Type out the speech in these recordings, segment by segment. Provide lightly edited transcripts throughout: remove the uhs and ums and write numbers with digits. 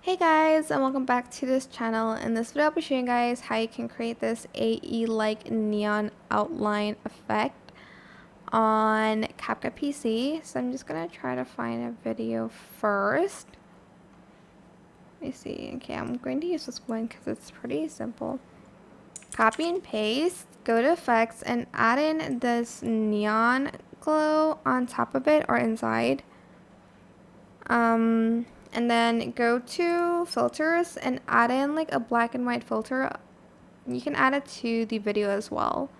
Hey guys, and welcome back to this channel. In this video I'll be showing you guys how you can create this AE-like neon outline effect on CapCut PC. So I'm just gonna try to find a video first. Let me see. Okay, I'm going to use this one because it's pretty simple. Copy and paste, go to effects and add in this neon glow on top of it or inside. And then go to filters and add in like a black and white filter. You can add it to the video as well.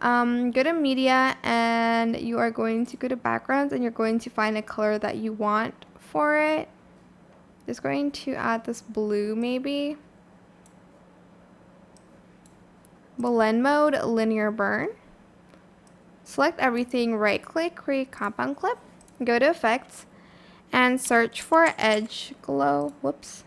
Go to media and you are going to go to backgrounds and you're going to find a color that you want for it. Just going to add this blue maybe. Blend mode, linear burn. Select everything, right click, create compound clip. Go to effects and search for edge glow. Whoops.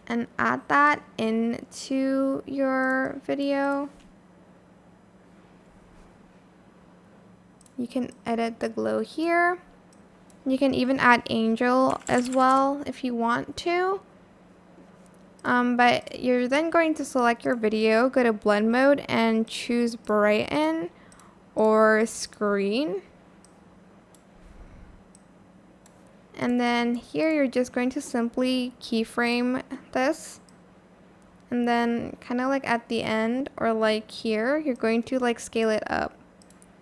And add that into your video. You can edit the glow here. You can even add angel as well if you want to. But you're then going to select your video, go to blend mode and choose brighten or screen. And then here you're just going to simply keyframe this. And then kind of like at the end or like here, you're going to like scale it up.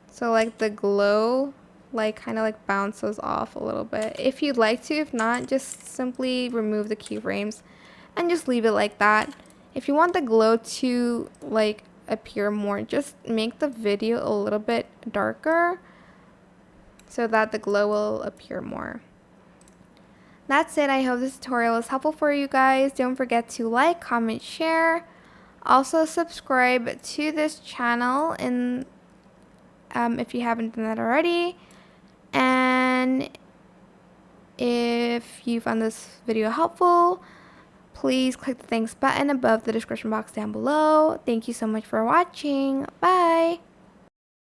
So like the glow like kind of like bounces off a little bit. If you'd like to, if not, just simply remove the keyframes and just leave it like that. If you want the glow to like appear more, just make the video a little bit darker so that the glow will appear more. That's it. I hope this tutorial was helpful for you guys. Don't forget to like, comment, share. Also subscribe to this channel if you haven't done that already. And if you found this video helpful, please click the thanks button above the description box down below. Thank you so much for watching. Bye!